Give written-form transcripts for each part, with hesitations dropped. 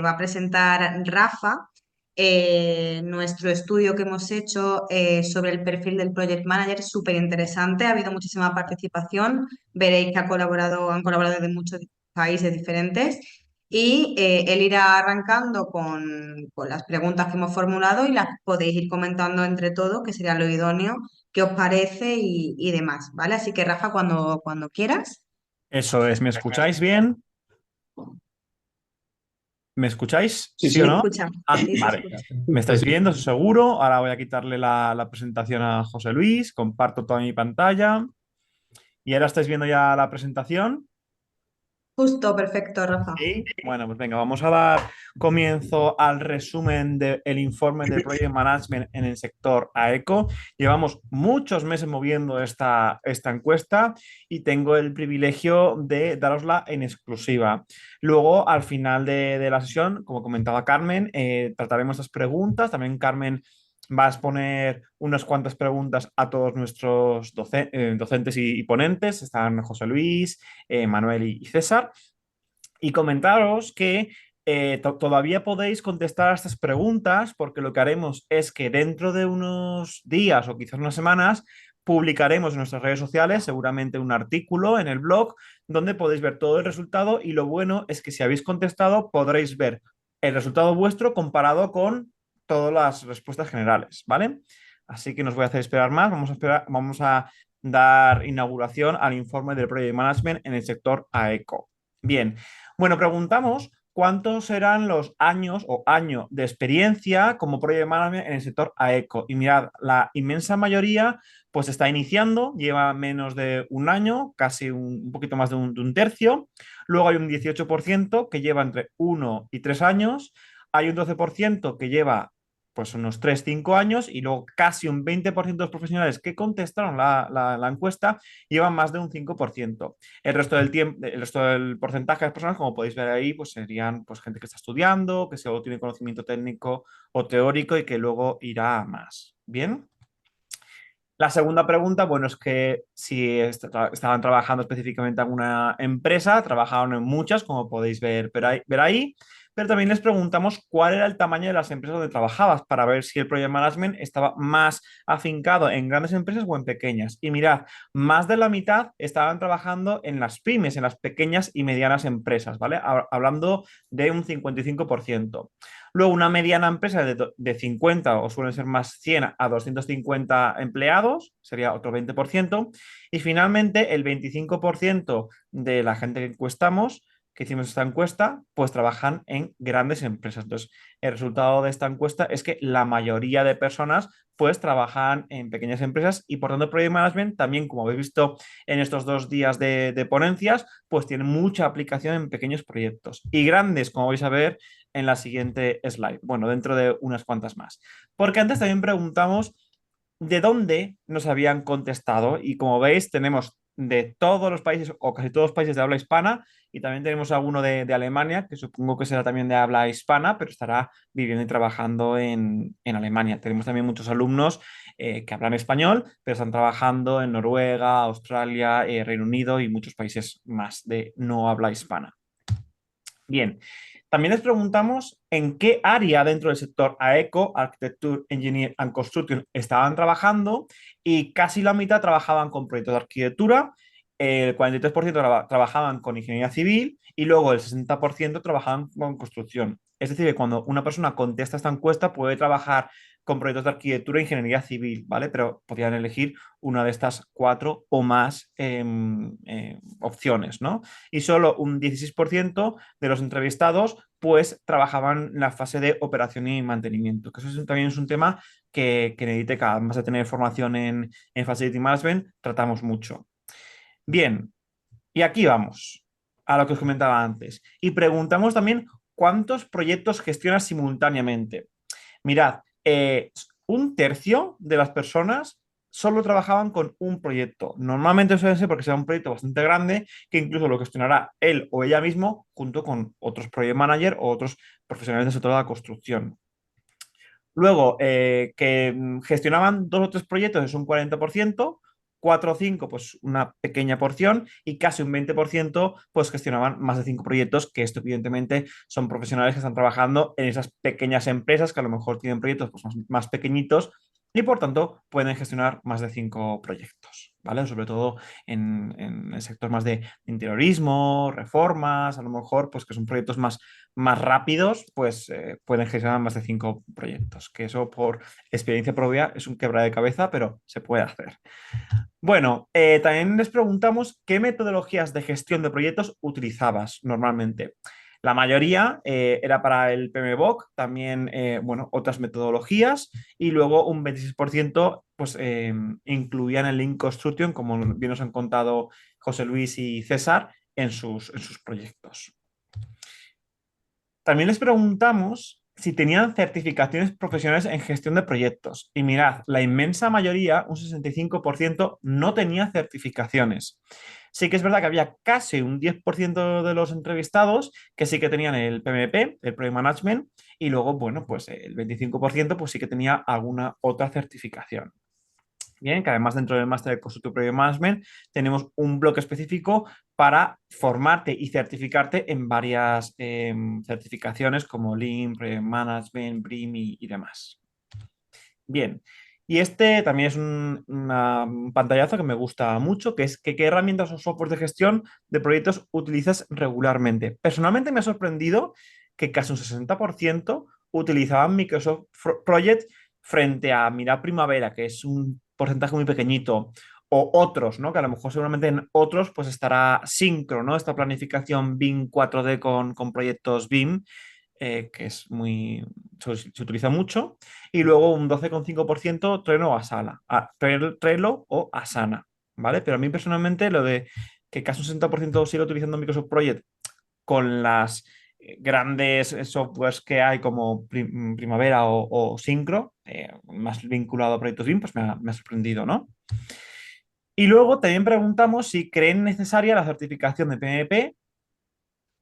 va a presentar Rafa nuestro estudio que hemos hecho sobre el perfil del Project Manager. Es súper interesante, ha habido muchísima participación. Veréis que han colaborado de muchos países diferentes. Y él irá arrancando con las preguntas que hemos formulado y las podéis ir comentando entre todos, que sería lo idóneo, qué os parece y demás, ¿vale? Así que Rafa, cuando quieras. Eso es, ¿me escucháis bien? ¿Me escucháis? Sí, ¿Sí o Se sí. no? escucha, Ah, sí, se vale. escucha. ¿Me estáis Perfecto. viendo? Eso seguro. Ahora voy a quitarle la presentación a José Luis. Comparto toda mi pantalla. ¿Y ahora estáis viendo ya la presentación? Justo, perfecto, Rafa. Sí. Bueno, pues venga, vamos a dar comienzo al resumen del informe de Project Management en el sector AECO. Llevamos muchos meses moviendo esta encuesta y tengo el privilegio de darosla en exclusiva. Luego, al final de la sesión, como comentaba Carmen, trataremos estas preguntas. También Carmen va a exponer unas cuantas preguntas a todos nuestros docentes y ponentes. Están José Luis, Manuel y César. Y comentaros que todavía podéis contestar a estas preguntas porque lo que haremos es que dentro de unos días o quizás unas semanas publicaremos en nuestras redes sociales seguramente un artículo en el blog donde podéis ver todo el resultado y lo bueno es que si habéis contestado podréis ver el resultado vuestro comparado con todas las respuestas generales, ¿vale? Así que no os voy a hacer esperar más, vamos a dar inauguración al informe del Project Management en el sector AECO. Bien, bueno, preguntamos cuántos eran los años o año de experiencia como Project Manager en el sector AECO. Y mirad, la inmensa mayoría pues está iniciando, lleva menos de un año, casi un poquito más de un tercio. Luego hay un 18% que lleva entre 1 y 3 años. Hay un 12% que lleva pues unos 3 5 años y luego casi un 20% de los profesionales que contestaron la encuesta llevan más de un 5%. El resto del tiempo, el resto del porcentaje de personas, como podéis ver ahí, pues serían pues, gente que está estudiando, que solo tiene conocimiento técnico o teórico y que luego irá a más. Bien. La segunda pregunta, bueno, es que si estaban trabajando específicamente en alguna empresa, trabajaron en muchas, como podéis ver ahí, pero también les preguntamos cuál era el tamaño de las empresas donde trabajabas para ver si el project management estaba más afincado en grandes empresas o en pequeñas. Y mirad, más de la mitad estaban trabajando en las pymes, en las pequeñas y medianas empresas, ¿vale? Hablando de un 55%. Luego, una mediana empresa de 50 o suelen ser más 100 a 250 empleados, sería otro 20%. Y finalmente, el 25% de la gente que encuestamos, que hicimos esta encuesta, pues trabajan en grandes empresas. Entonces, el resultado de esta encuesta es que la mayoría de personas pues trabajan en pequeñas empresas y por tanto el Project Management también, como habéis visto en estos 2 días de ponencias, pues tiene mucha aplicación en pequeños proyectos y grandes, como vais a ver en la siguiente slide. Bueno, dentro de unas cuantas más. Porque antes también preguntamos de dónde nos habían contestado y como veis tenemos de todos los países o casi todos los países de habla hispana y también tenemos alguno de Alemania, que supongo que será también de habla hispana, pero estará viviendo y trabajando en Alemania. Tenemos también muchos alumnos que hablan español, pero están trabajando en Noruega, Australia, Reino Unido y muchos países más de no habla hispana. Bien, también les preguntamos en qué área dentro del sector AECO, Architecture, Engineering and Construction, estaban trabajando y casi la mitad trabajaban con proyectos de arquitectura, el 43% trabajaban con ingeniería civil y luego el 60% trabajaban con construcción. Es decir, que cuando una persona contesta esta encuesta puede trabajar con proyectos de arquitectura e ingeniería civil, ¿vale? Pero podrían elegir una de estas cuatro o más opciones, ¿no? Y solo un 16% de los entrevistados pues trabajaban en la fase de operación y mantenimiento, que también es un tema que en Editec, además de tener formación en Facility Management, tratamos mucho. Bien, y aquí vamos a lo que os comentaba antes. Y preguntamos también cuántos proyectos gestionas simultáneamente. Mirad, un tercio de las personas solo trabajaban con un proyecto. Normalmente suele ser porque sea un proyecto bastante grande que incluso lo gestionará él o ella mismo junto con otros project manager o otros profesionales del sector de la construcción. Luego, que gestionaban 2 o 3 proyectos es un 40%, 4 o 5, pues una pequeña porción, y casi un 20% pues gestionaban más de 5 proyectos, que esto evidentemente son profesionales que están trabajando en esas pequeñas empresas que a lo mejor tienen proyectos pues, más pequeñitos y por tanto pueden gestionar más de 5 proyectos, ¿vale? Sobre todo en el sector más de interiorismo, reformas, a lo mejor pues que son proyectos más rápidos, pues pueden gestionar más de 5 proyectos, que eso por experiencia propia es un quebra de cabeza, pero se puede hacer. Bueno, también les preguntamos qué metodologías de gestión de proyectos utilizabas normalmente. La mayoría era para el PMBOK, también bueno, otras metodologías y luego un 26% pues, incluían el Lean Construction, como bien nos han contado José Luis y César en sus proyectos. También les preguntamos si tenían certificaciones profesionales en gestión de proyectos. Y mirad, la inmensa mayoría, un 65%, no tenía certificaciones. Sí que es verdad que había casi un 10% de los entrevistados que sí que tenían el PMP, el Project Management, y luego, bueno, pues el 25% pues sí que tenía alguna otra certificación. Bien, que además dentro del máster de Consulting Project Management tenemos un bloque específico para formarte y certificarte en varias certificaciones como Lean, Project Management, BRIM y demás. Bien, y este también es un pantallazo que me gusta mucho, que es que qué herramientas o software de gestión de proyectos utilizas regularmente. Personalmente me ha sorprendido que casi un 60% utilizaban Microsoft Project frente a Mira Primavera, que es un porcentaje muy pequeñito, o otros, ¿no? Que a lo mejor seguramente en otros pues estará Syncro, ¿no? Esta planificación BIM 4D con proyectos BIM, que es se utiliza mucho, y luego un 12,5% Trello o Asana, Trello o Asana, ¿vale? Pero a mí personalmente lo de que casi un 60% sigue utilizando Microsoft Project con las grandes softwares que hay como Primavera o Syncro, más vinculado a proyectos BIM, pues me ha sorprendido, ¿no? Y luego también preguntamos si creen necesaria la certificación de PMP.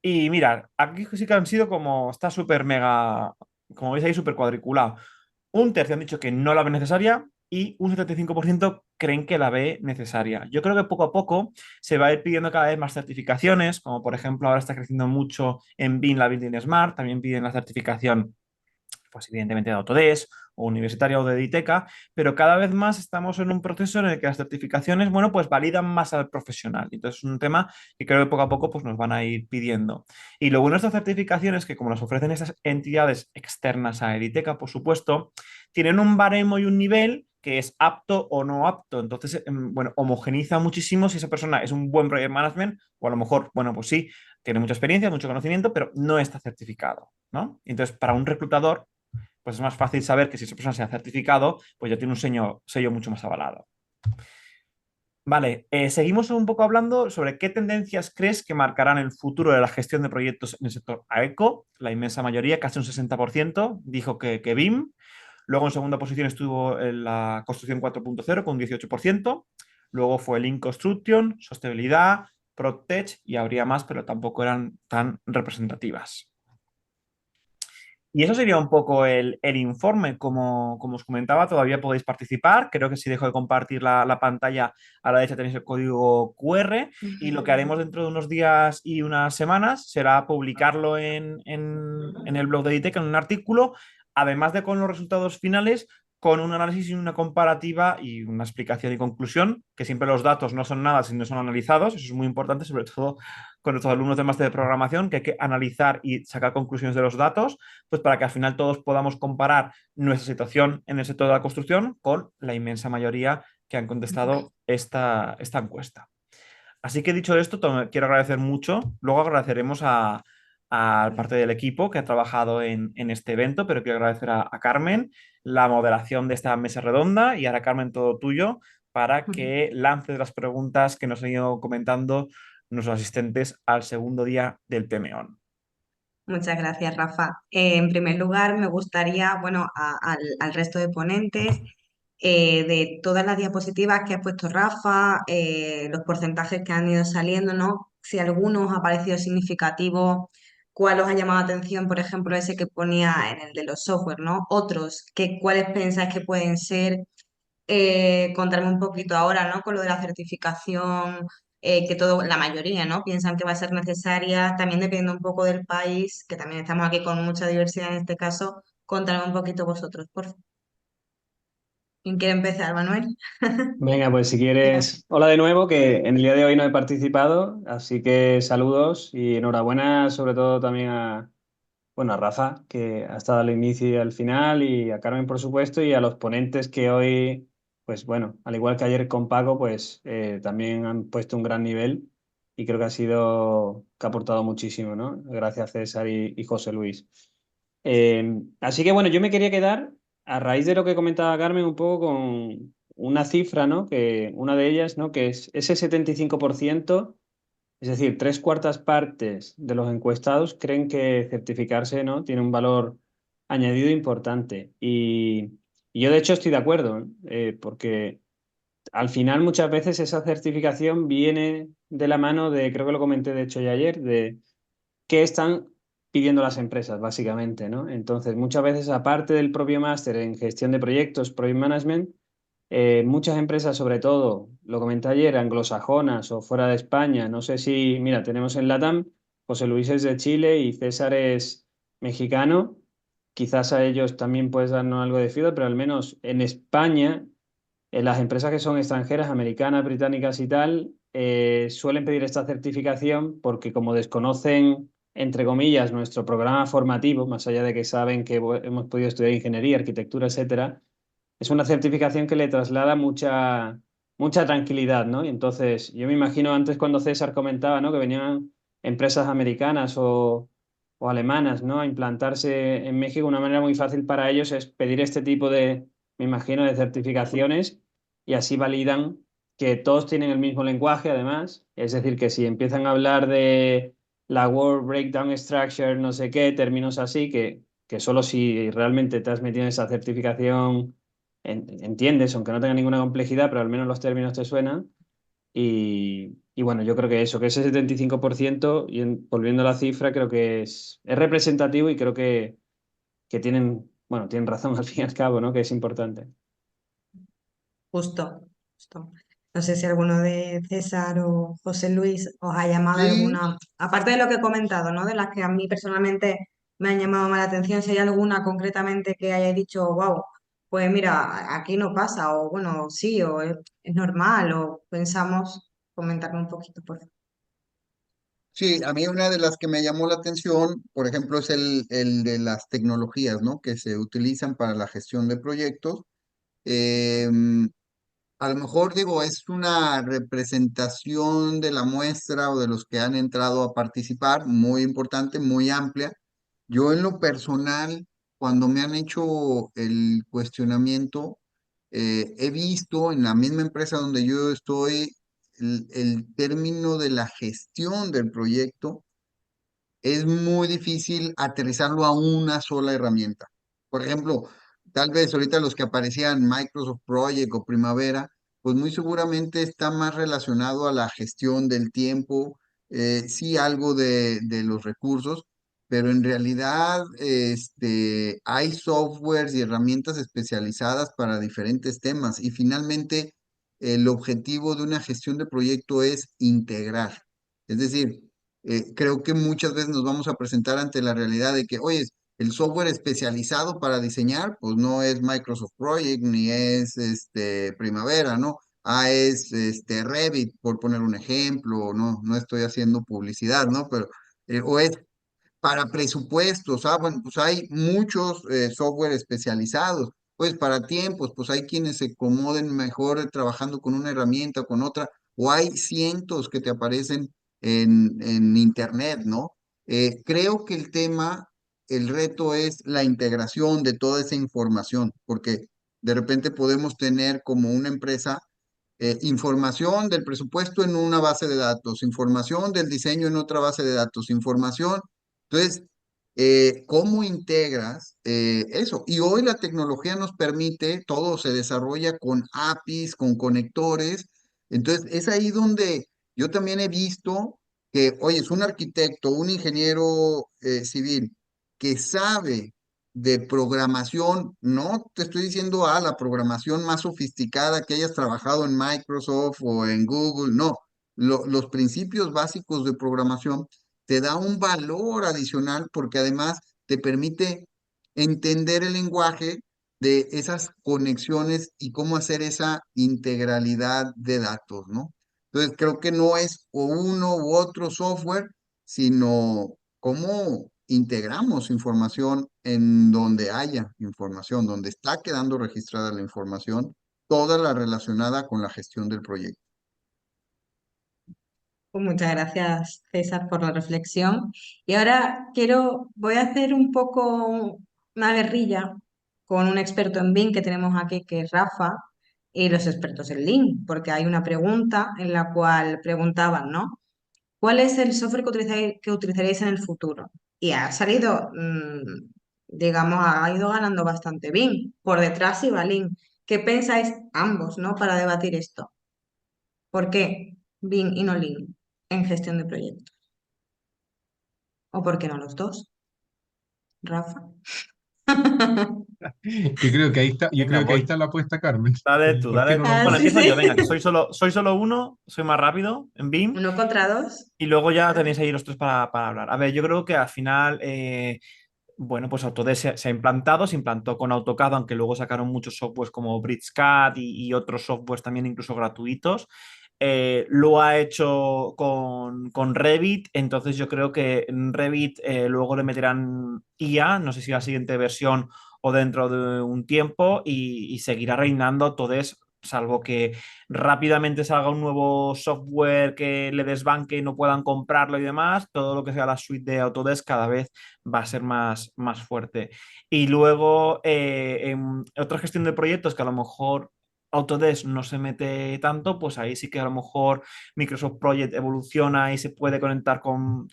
Y mirad, aquí sí que han sido como, está súper mega, como veis ahí, súper cuadriculado. Un tercio han dicho que no la ve necesaria y un 75% creen que la ve necesaria. Yo creo que poco a poco se va a ir pidiendo cada vez más certificaciones, como por ejemplo ahora está creciendo mucho en BIM la Building Smart, también piden la certificación pues evidentemente de Autodesk o universitaria o de Editeca, pero cada vez más estamos en un proceso en el que las certificaciones, bueno, pues validan más al profesional. Entonces es un tema que creo que poco a poco pues nos van a ir pidiendo. Y lo bueno de estas certificaciones es que como las ofrecen estas entidades externas a Editeca, por supuesto, tienen un baremo y un nivel que es apto o no apto. Entonces, bueno, homogeniza muchísimo si esa persona es un buen project management o a lo mejor, bueno, pues sí, tiene mucha experiencia, mucho conocimiento, pero no está certificado, ¿no? Entonces, para un reclutador, pues es más fácil saber que si esa persona se ha certificado, pues ya tiene un sello mucho más avalado. Vale, seguimos un poco hablando sobre qué tendencias crees que marcarán el futuro de la gestión de proyectos en el sector AECO. La inmensa mayoría, casi un 60%, dijo que BIM. Luego en segunda posición estuvo en la construcción 4.0 con un 18%. Luego fue Lean Construction, sostenibilidad, PropTech y habría más, pero tampoco eran tan representativas. Y eso sería un poco el informe. Como os comentaba, todavía podéis participar. Creo que si dejo de compartir la pantalla, a la derecha tenéis el código QR. Y lo que haremos dentro de unos días y unas semanas será publicarlo en el blog de Editec, en un artículo, además de con los resultados finales, con un análisis y una comparativa y una explicación y conclusión, que siempre los datos no son nada si no son analizados. Eso es muy importante, sobre todo con nuestros alumnos de máster de programación, que hay que analizar y sacar conclusiones de los datos, pues para que al final todos podamos comparar nuestra situación en el sector de la construcción con la inmensa mayoría que han contestado esta encuesta. Así que dicho esto, quiero agradecer mucho. Luego agradeceremos a parte del equipo que ha trabajado en este evento, pero quiero agradecer a Carmen la moderación de esta mesa redonda y ahora, Carmen, todo tuyo para que lances las preguntas que nos han ido comentando nuestros asistentes al segundo día del PMON. Muchas gracias, Rafa. En primer lugar, me gustaría, bueno, al resto de ponentes, de todas las diapositivas que ha puesto Rafa, los porcentajes que han ido saliendo, ¿no? Si alguno os ha parecido significativo, cuál os ha llamado la atención, por ejemplo, ese que ponía en el de los software, ¿no? Otros, ¿cuáles pensáis que pueden ser? contarme un poquito ahora, ¿no? Con lo de la certificación, que todo, la mayoría, ¿no? Piensan que va a ser necesaria, también dependiendo un poco del país, que también estamos aquí con mucha diversidad en este caso, contarme un poquito vosotros, por favor. ¿Quién quiere empezar, Manuel? Venga, pues si quieres, hola de nuevo, que en el día de hoy no he participado, así que saludos y enhorabuena sobre todo también bueno, a Rafa, que ha estado al inicio y al final, y a Carmen, por supuesto, y a los ponentes que hoy, pues bueno, al igual que ayer con Paco, pues también han puesto un gran nivel y creo que ha aportado muchísimo, ¿no? Gracias César y José Luis. Así que bueno, yo me quería quedar a raíz de lo que comentaba Carmen un poco con una cifra, ¿no? Que una de ellas, ¿no? Que es ese 75%, es decir, tres cuartas partes de los encuestados creen que certificarse, ¿no? Tiene un valor añadido importante. Y yo de hecho estoy de acuerdo, ¿no? Porque al final muchas veces esa certificación viene de la mano de, creo que lo comenté de hecho ya ayer, de qué están pidiendo las empresas, básicamente, ¿no? Entonces, muchas veces, aparte del propio máster en gestión de proyectos, project management, muchas empresas, sobre todo, lo comenté ayer, anglosajonas o fuera de España, no sé si, mira, tenemos en LATAM, José Luis es de Chile y César es mexicano, quizás a ellos también puedes darnos algo de feedback, pero al menos en España las empresas que son extranjeras, americanas, británicas y tal, suelen pedir esta certificación porque como desconocen, entre comillas, nuestro programa formativo, más allá de que saben que hemos podido estudiar ingeniería, arquitectura, etcétera, es una certificación que le traslada mucha tranquilidad, ¿no? Y entonces, yo me imagino antes cuando César comentaba, ¿no? Que venían empresas americanas o alemanas, ¿no? A implantarse en México, una manera muy fácil para ellos es pedir este tipo de, me imagino, de certificaciones y así validan que todos tienen el mismo lenguaje, además. Es decir, que si empiezan a hablar de la Word Breakdown Structure, no sé qué, términos así, que solo si realmente te has metido en esa certificación entiendes, aunque no tenga ninguna complejidad, pero al menos los términos te suenan. Y bueno, yo creo que eso, que ese 75%, volviendo a la cifra, creo que es representativo y creo que tienen, bueno, tienen razón al fin y al cabo, ¿no? Que es importante. Justo, justo. No sé si alguno de César o José Luis os ha llamado Sí, alguna, aparte de lo que he comentado, ¿no? De las que a mí personalmente me han llamado más la atención, si hay alguna concretamente que haya dicho, wow, pues mira, aquí no pasa, o bueno, sí, o es normal, o pensamos, comentarme un poquito, por favor. sí, a mí una de las que me llamó la atención, por ejemplo, es el de las tecnologías, ¿no? Que se utilizan para la gestión de proyectos. Em, a lo mejor digo, es una representación de la muestra o de los que han entrado a participar, muy importante, muy amplia. Yo en lo personal, cuando me han hecho el cuestionamiento, he visto en la misma empresa donde yo estoy el término de la gestión del proyecto es muy difícil aterrizarlo a una sola herramienta. Por ejemplo, tal vez ahorita los que aparecían Microsoft Project o Primavera, pues muy seguramente está más relacionado a la gestión del tiempo, sí algo de los recursos, pero en realidad hay softwares y herramientas especializadas para diferentes temas y finalmente el objetivo de una gestión de proyecto es integrar. Es decir, creo que muchas veces nos vamos a presentar ante la realidad de que, oye, el software especializado para diseñar, pues no es Microsoft Project ni es Primavera, ¿no? Ah, es Revit, por poner un ejemplo, no, no estoy haciendo publicidad, ¿no? Pero, o es para presupuestos, bueno, pues hay muchos software especializados. Pues para tiempos, pues hay quienes se acomoden mejor trabajando con una herramienta o con otra, o hay cientos que te aparecen en internet, ¿no? Creo que el tema, el reto es la integración de toda esa información, porque de repente podemos tener como una empresa información del presupuesto en una base de datos, información del diseño en otra base de datos, información. Entonces, ¿cómo integras eso? Y hoy la tecnología nos permite, todo se desarrolla con APIs, con conectores. Entonces, es ahí donde yo también he visto que, oye, es un arquitecto, un ingeniero civil que sabe de programación, no te estoy diciendo la programación más sofisticada que hayas trabajado en Microsoft o en Google, no, los principios básicos de programación te da un valor adicional porque además te permite entender el lenguaje de esas conexiones y cómo hacer esa integralidad de datos, ¿no? Entonces creo que no es o uno u otro software, sino cómo integramos información en donde haya información, donde está quedando registrada la información, toda la relacionada con la gestión del proyecto. Pues muchas gracias, César, por la reflexión. Y ahora voy a hacer un poco una guerrilla con un experto en BIM que tenemos aquí, que es Rafa, y los expertos en Lean, porque hay una pregunta en la cual preguntaban, ¿no? ¿Cuál es el software que utilizaréis en el futuro? Y ha salido, digamos, ha ido ganando bastante BIM. Por detrás iba Lean. ¿Qué pensáis ambos, ¿no? Para debatir esto. ¿Por qué BIM y no Lean en gestión de proyectos? ¿O por qué no los dos? Rafa. Yo Venga, creo que ahí voy. está la apuesta, Carmen. Dale tú, ¿Por qué dale. no los Ah, Bueno, dos? sí, empiezo yo, sí. venga, que soy solo uno, soy más rápido en BIM. 1 contra 2. Y luego ya tenéis ahí los tres para hablar. A ver, yo creo que al final, bueno, pues Autodesk se ha implantado, se implantó con AutoCAD, aunque luego sacaron muchos softwares como BridgeCAD y otros softwares también incluso gratuitos. Lo ha hecho con Revit, entonces yo creo que en Revit luego le meterán IA, no sé si la siguiente versión o dentro de un tiempo, y seguirá reinando Autodesk, salvo que rápidamente salga un nuevo software que le desbanque y no puedan comprarlo y demás, todo lo que sea la suite de Autodesk cada vez va a ser más fuerte. Y luego, en otra gestión de proyectos que a lo mejor Autodesk no se mete tanto, pues ahí sí que a lo mejor Microsoft Project evoluciona y se puede conectar con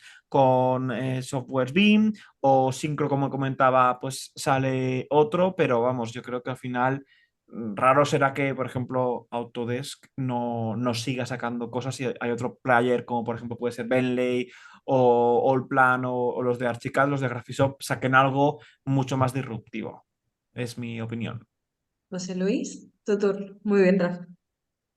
software BIM, o Syncro, como comentaba, pues sale otro, pero vamos, yo creo que al final raro será que, por ejemplo, Autodesk no siga sacando cosas y hay otro player como por ejemplo puede ser Bentley o Allplan o los de Archicad, los de Graphisoft, saquen algo mucho más disruptivo. Es mi opinión. José Luis, tu turno. Muy bien, Rafa.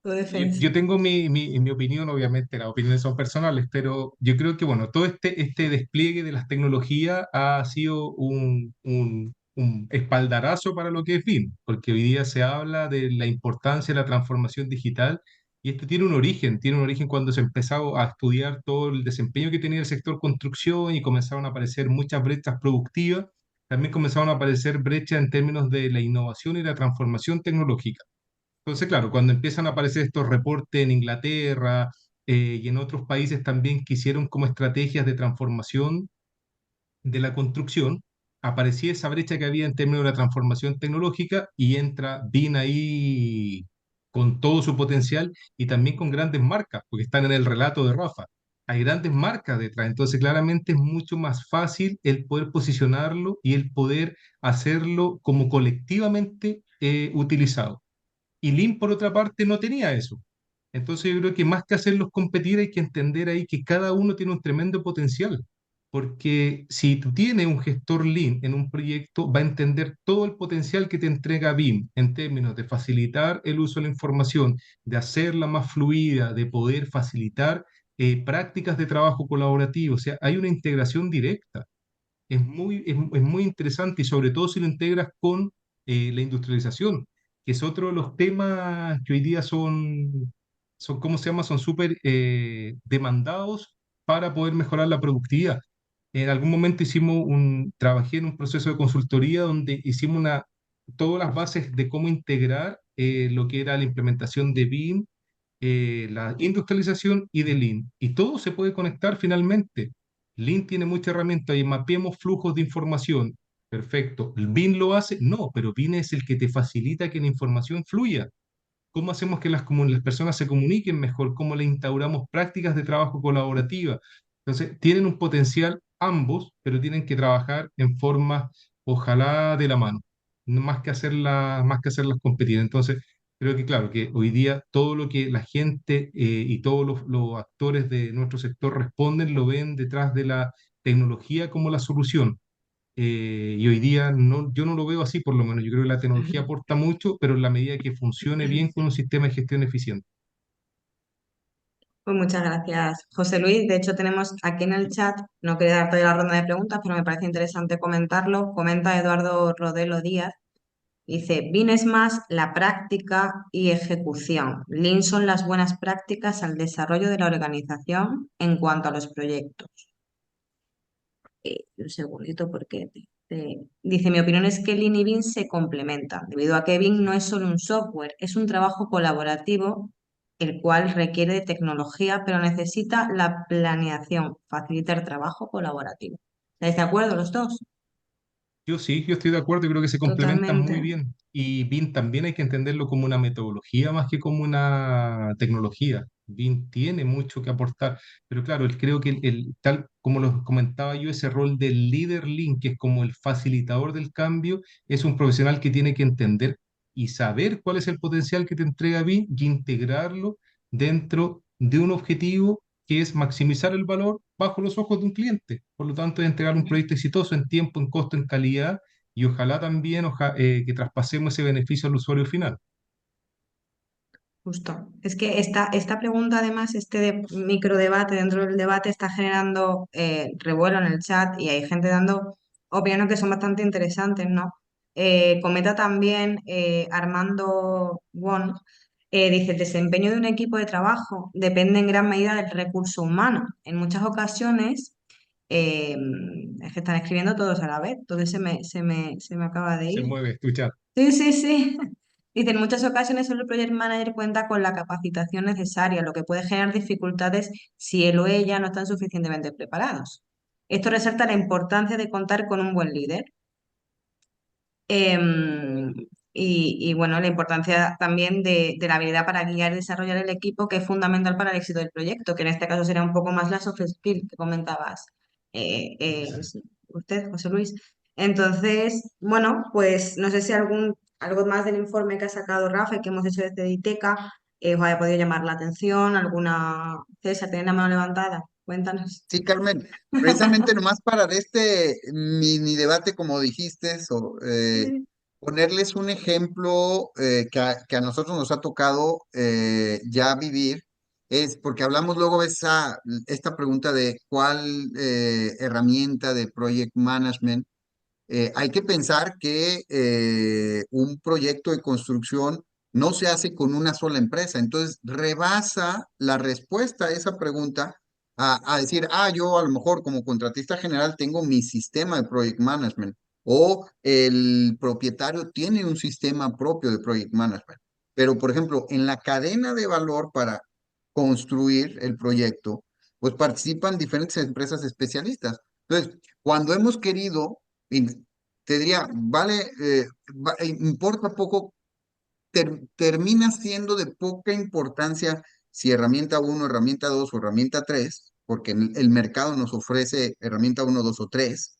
Tu defensa. Yo tengo mi opinión, obviamente, las opiniones son personales, pero yo creo que, bueno, todo este despliegue de las tecnologías ha sido un espaldarazo para lo que es BIM, porque hoy día se habla de la importancia de la transformación digital y esto tiene un origen cuando se empezó a estudiar todo el desempeño que tenía el sector construcción y comenzaron a aparecer muchas brechas productivas, también comenzaron a aparecer brechas en términos de la innovación y la transformación tecnológica. Entonces, claro, cuando empiezan a aparecer estos reportes en Inglaterra y en otros países también que hicieron como estrategias de transformación de la construcción, aparecía esa brecha que había en términos de la transformación tecnológica y entra BIM ahí con todo su potencial y también con grandes marcas, porque están en el relato de Rafa. Hay grandes marcas detrás, entonces claramente es mucho más fácil el poder posicionarlo y el poder hacerlo como colectivamente utilizado. Y Lean, por otra parte, no tenía eso. Entonces yo creo que más que hacerlos competir hay que entender ahí que cada uno tiene un tremendo potencial. Porque si tú tienes un gestor Lean en un proyecto, va a entender todo el potencial que te entrega BIM en términos de facilitar el uso de la información, de hacerla más fluida, de poder facilitar prácticas de trabajo colaborativo. O sea, hay una integración directa. Es muy interesante y sobre todo si lo integras con la industrialización, que es otro de los temas que hoy día ¿cómo se llama? Son súper demandados para poder mejorar la productividad. En algún momento trabajé en un proceso de consultoría donde hicimos todas las bases de cómo integrar lo que era la implementación de BIM, la industrialización y de Lean. Y todo se puede conectar finalmente. Lean tiene muchas herramientas y mapeemos flujos de información. Perfecto. ¿El BIM lo hace? No, pero BIM es el que te facilita que la información fluya. ¿Cómo hacemos que las personas se comuniquen mejor? ¿Cómo le instauramos prácticas de trabajo colaborativa? Entonces, tienen un potencial ambos, pero tienen que trabajar en forma, ojalá, de la mano, no más que hacerlas competir. Entonces, creo que, claro, que hoy día todo lo que la gente y todos los actores de nuestro sector responden, lo ven detrás de la tecnología como la solución. Y hoy día no, yo no lo veo así, por lo menos. Yo creo que la tecnología aporta mucho, pero en la medida que funcione bien con un sistema de gestión eficiente. Pues muchas gracias, José Luis. De hecho, tenemos aquí en el chat, no quería dar todavía la ronda de preguntas, pero me parece interesante comentarlo. Comenta Eduardo Rodelo Díaz. Dice, Lean es más la práctica y ejecución. Lean son las buenas prácticas al desarrollo de la organización en cuanto a los proyectos. Un segundito porque dice, mi opinión es que Lean y Lean se complementan, debido a que Lean no es solo un software, es un trabajo colaborativo, el cual requiere de tecnología, pero necesita la planeación, facilita el trabajo colaborativo. ¿Estáis de acuerdo los dos? Yo sí, yo estoy de acuerdo, y creo que se complementan Totalmente. muy bien. Y BIM también hay que entenderlo como una metodología más que como una tecnología. BIM tiene mucho que aportar, pero claro, creo que tal como lo comentaba yo, ese rol del líder Lean, que es como el facilitador del cambio, es un profesional que tiene que entender y saber cuál es el potencial que te entrega BIM y integrarlo dentro de un objetivo que es maximizar el valor bajo los ojos de un cliente. Por lo tanto, es entregar un proyecto exitoso en tiempo, en costo, en calidad y ojalá también que traspasemos ese beneficio al usuario final. Justo. Es que esta pregunta, además, microdebate dentro del debate está generando revuelo en el chat y hay gente dando opiniones que son bastante interesantes, ¿no? Comenta también Armando Won, dice, el desempeño de un equipo de trabajo depende en gran medida del recurso humano. En muchas ocasiones, eh, es que están escribiendo todos a la vez, entonces se me acaba de Se ir. mueve, escuchar. Sí, sí, sí. Dice, en muchas ocasiones solo el project manager cuenta con la capacitación necesaria, lo que puede generar dificultades si él o ella no están suficientemente preparados. Esto resalta la importancia de contar con un buen líder. Em, bueno, la importancia también de la habilidad para guiar y desarrollar el equipo, que es fundamental para el éxito del proyecto, que en este caso sería un poco más la soft skill que comentabas usted, José Luis. Entonces, bueno, pues no sé si algo más del informe que ha sacado Rafa y que hemos hecho desde Diteca os haya podido llamar la atención, alguna... César, ¿tiene la mano levantada? Cuéntanos. Sí, Carmen, precisamente nomás para de este mini debate, como dijiste, ponerles un ejemplo que a nosotros nos ha tocado ya vivir, es porque hablamos luego de esta pregunta de cuál herramienta de project management. Hay que pensar que un proyecto de construcción no se hace con una sola empresa, entonces rebasa la respuesta a esa pregunta a decir, yo a lo mejor como contratista general tengo mi sistema de project management o el propietario tiene un sistema propio de project management. Pero, por ejemplo, en la cadena de valor para construir el proyecto, pues participan diferentes empresas especialistas. Entonces, cuando hemos querido y te diría, vale, importa poco, termina siendo de poca importancia si herramienta uno, herramienta 2 o herramienta 3 porque el mercado nos ofrece herramienta uno, 2 o 3.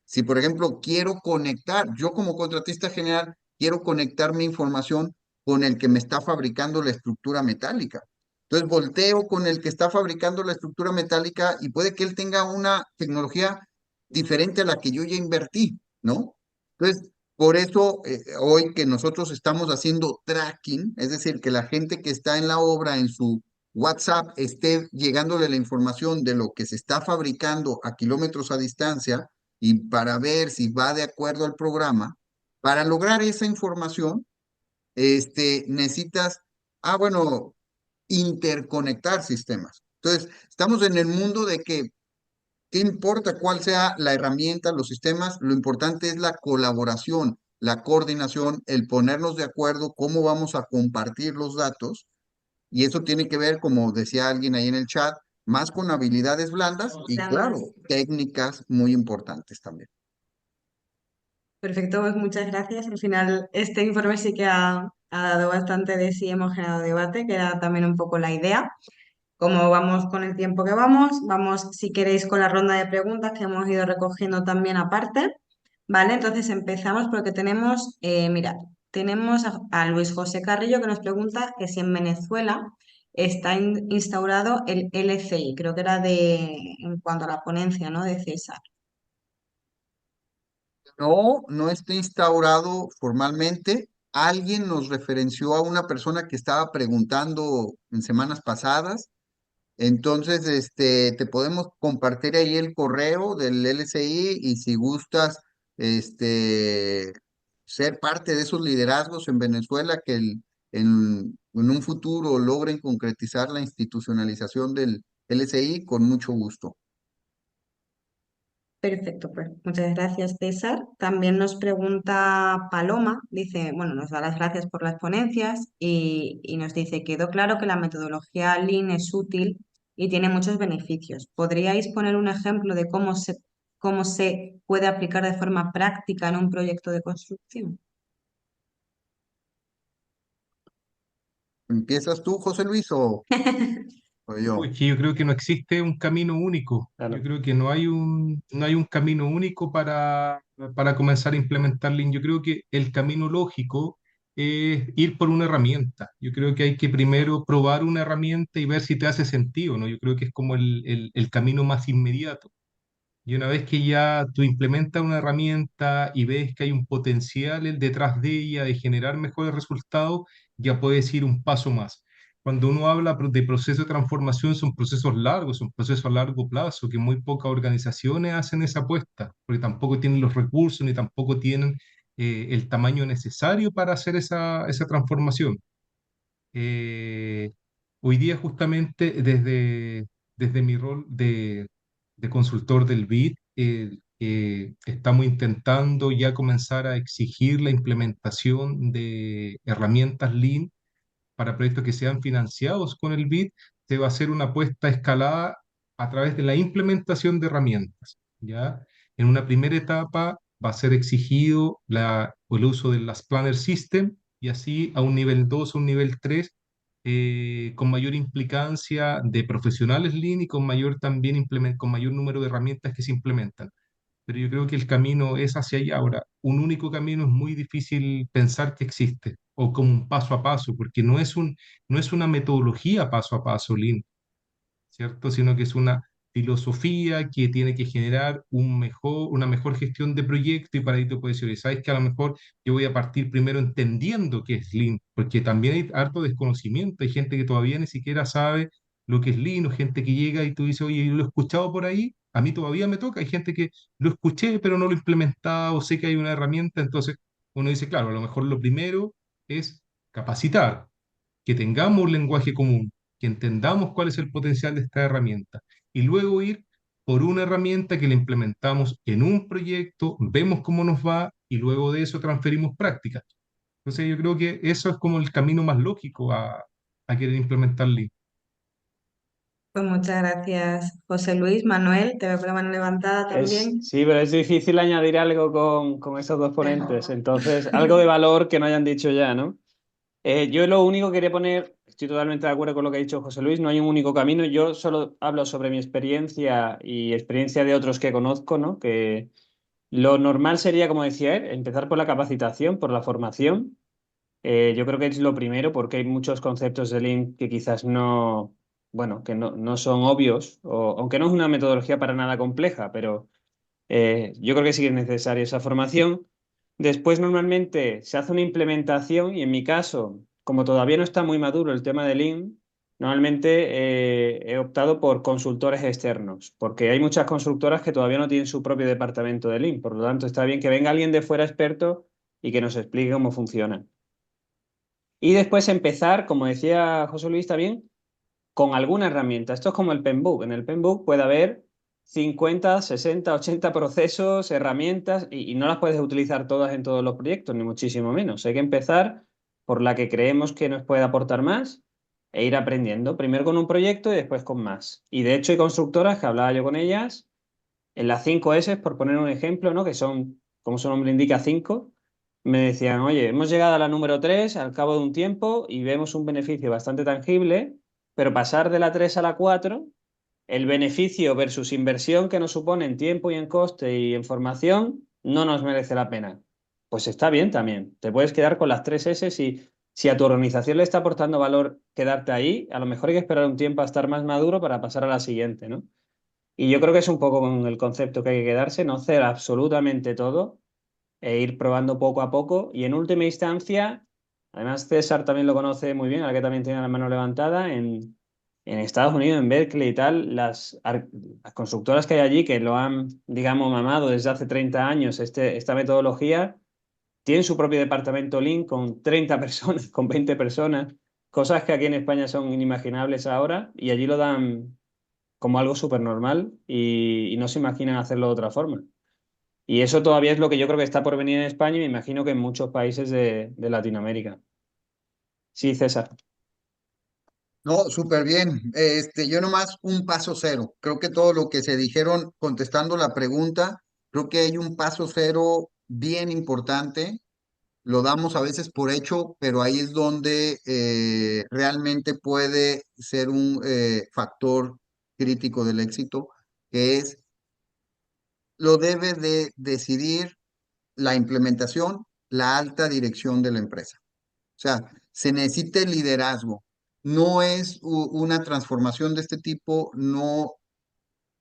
Si, por ejemplo, quiero conectar, yo como contratista general, quiero conectar mi información con el que me está fabricando la estructura metálica. Entonces volteo con el que está fabricando la estructura metálica y puede que él tenga una tecnología diferente a la que yo ya invertí, ¿no? Entonces, por eso hoy que nosotros estamos haciendo tracking, es decir, que la gente que está en la obra en su WhatsApp esté llegándole la información de lo que se está fabricando a kilómetros a distancia y para ver si va de acuerdo al programa, para lograr esa información, necesitas, bueno, interconectar sistemas. Entonces, estamos en el mundo de que ¿qué importa cuál sea la herramienta, los sistemas? Lo importante es la colaboración, la coordinación, el ponernos de acuerdo cómo vamos a compartir los datos. Y eso tiene que ver, como decía alguien ahí en el chat, más con habilidades blandas y, claro, Damas. técnicas muy importantes también. Perfecto, pues muchas gracias. Al final, este informe sí que ha dado bastante de sí, hemos generado debate, que era también un poco la idea. Como vamos con el tiempo que vamos, si queréis, con la ronda de preguntas que hemos ido recogiendo también aparte. ¿Vale? Entonces empezamos porque tenemos, mirad, tenemos a Luis José Carrillo que nos pregunta que si en Venezuela está instaurado el LCI, creo que era en cuanto a la ponencia, ¿no? De César. No, no está instaurado formalmente. Alguien nos referenció a una persona que estaba preguntando en semanas pasadas. Entonces, te podemos compartir ahí el correo del LSI y si gustas, ser parte de esos liderazgos en Venezuela que en un futuro logren concretizar la institucionalización del LSI, con mucho gusto. Perfecto, pues muchas gracias, César. También nos pregunta Paloma, dice, bueno, nos da las gracias por las ponencias y nos dice, quedó claro que la metodología Lean es útil y tiene muchos beneficios. ¿Podríais poner un ejemplo de cómo se puede aplicar de forma práctica en un proyecto de construcción? ¿Empiezas tú, José Luis, o yo? Es que yo creo que no existe un camino único. Yo Claro. creo que no hay un camino único para comenzar a implementar Lean. Yo creo que el camino lógico es ir por una herramienta. Yo creo que hay que primero probar una herramienta y ver si te hace sentido, ¿no? Yo creo que es como el camino más inmediato. Y una vez que ya tú implementas una herramienta y ves que hay un potencial detrás de ella de generar mejores resultados, ya puedes ir un paso más. Cuando uno habla de proceso de transformación, son procesos largos, son procesos a largo plazo, que muy pocas organizaciones hacen esa apuesta, porque tampoco tienen los recursos ni tampoco tienen el tamaño necesario para hacer esa transformación. Eh, Hoy día justamente desde mi rol de consultor del BID, estamos intentando ya comenzar a exigir la implementación de herramientas Lean para proyectos que sean financiados con el BID. Se va a hacer una apuesta escalada a través de la implementación de herramientas, ¿ya? En una primera etapa va a ser exigido el uso de las Planner System y así a un nivel 2 o un nivel 3 con mayor implicancia de profesionales Lean y con mayor también con mayor número de herramientas que se implementan. Pero yo creo que el camino es hacia allá. Ahora, un único camino es muy difícil pensar que existe, o como un paso a paso, porque no es una metodología paso a paso, Lean, ¿cierto? Sino que es una filosofía que tiene que generar una mejor gestión de proyecto y para ahí tú puedes decir, sabes que a lo mejor yo voy a partir primero entendiendo qué es Lean, porque también hay harto desconocimiento, hay gente que todavía ni siquiera sabe lo que es Lean, o gente que llega y tú dices, oye, yo lo he escuchado por ahí, a mí todavía me toca, hay gente que lo escuché pero no lo he implementado, sé que hay una herramienta, entonces uno dice, claro, a lo mejor lo primero es capacitar, que tengamos un lenguaje común, que entendamos cuál es el potencial de esta herramienta y luego ir por una herramienta que la implementamos en un proyecto, vemos cómo nos va y luego de eso transferimos prácticas. Entonces yo creo que eso es como el camino más lógico a querer implementar Lean. Pues muchas gracias, José Luis. Manuel, te veo con la mano levantada también. Sí, pero es difícil añadir algo con esos dos ponentes. Entonces, algo de valor que no hayan dicho ya, ¿no? Yo lo único que quería poner, estoy totalmente de acuerdo con lo que ha dicho José Luis, no hay un único camino. Yo solo hablo sobre mi experiencia y experiencia de otros que conozco, ¿no? Que lo normal sería, como decía él, empezar por la capacitación, por la formación. Yo creo que es lo primero porque hay muchos conceptos de Lean que quizás no, bueno, que no son obvios, aunque no es una metodología para nada compleja, pero yo creo que sí que es necesaria esa formación. Después, normalmente se hace una implementación y en mi caso, como todavía no está muy maduro el tema de Lean, normalmente he optado por consultores externos, porque hay muchas constructoras que todavía no tienen su propio departamento de Lean. Por lo tanto, está bien que venga alguien de fuera experto y que nos explique cómo funciona. Y después empezar, como decía José Luis también, con alguna herramienta. Esto es como el Penbook. En el Penbook puede haber 50, 60, 80 procesos, herramientas, y no las puedes utilizar todas en todos los proyectos, ni muchísimo menos. Hay que empezar por la que creemos que nos puede aportar más e ir aprendiendo, primero con un proyecto y después con más. Y de hecho hay constructoras que hablaba yo con ellas, en las 5 S, por poner un ejemplo, ¿no? Que son, como su nombre indica, 5, me decían, oye, hemos llegado a la número 3 al cabo de un tiempo y vemos un beneficio bastante tangible, pero pasar de la 3 a la 4, el beneficio versus inversión que nos supone en tiempo y en coste y en formación, no nos merece la pena. Pues está bien también. Te puedes quedar con las 3 S si a tu organización le está aportando valor quedarte ahí, a lo mejor hay que esperar un tiempo a estar más maduro para pasar a la siguiente, ¿no? Y yo creo que es un poco con el concepto que hay que quedarse, no hacer absolutamente todo, e ir probando poco a poco. Y en última instancia, además César también lo conoce muy bien, ahora que también tiene la mano levantada, en Estados Unidos, en Berkeley y tal, las constructoras que hay allí que lo han, digamos, mamado desde hace 30 años esta metodología, tienen su propio departamento Lean con 30 personas, con 20 personas, cosas que aquí en España son inimaginables ahora y allí lo dan como algo súper normal y no se imaginan hacerlo de otra forma. Y eso todavía es lo que yo creo que está por venir en España y me imagino que en muchos países de Latinoamérica. Sí, César. No, súper bien. Yo nomás un paso cero. Creo que todo lo que se dijeron contestando la pregunta, creo que hay un paso cero bien importante. Lo damos a veces por hecho, pero ahí es donde realmente puede ser un factor crítico del éxito, que es lo debe de decidir la implementación, la alta dirección de la empresa. O sea, se necesita el liderazgo. No es una transformación de este tipo, no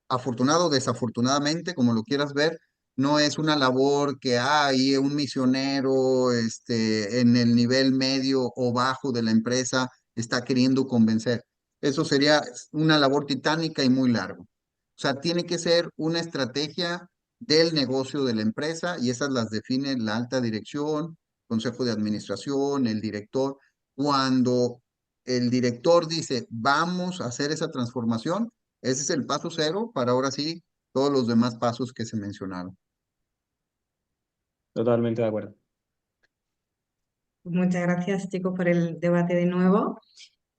afortunado o desafortunadamente, como lo quieras ver, no es una labor que hay un misionero en el nivel medio o bajo de la empresa está queriendo convencer. Eso sería una labor titánica y muy largo. O sea, tiene que ser una estrategia del negocio de la empresa y esas las define la alta dirección, consejo de administración, el director. Cuando el director dice, vamos a hacer esa transformación, ese es el paso cero para ahora sí todos los demás pasos que se mencionaron. Totalmente de acuerdo. Muchas gracias, chicos, por el debate de nuevo.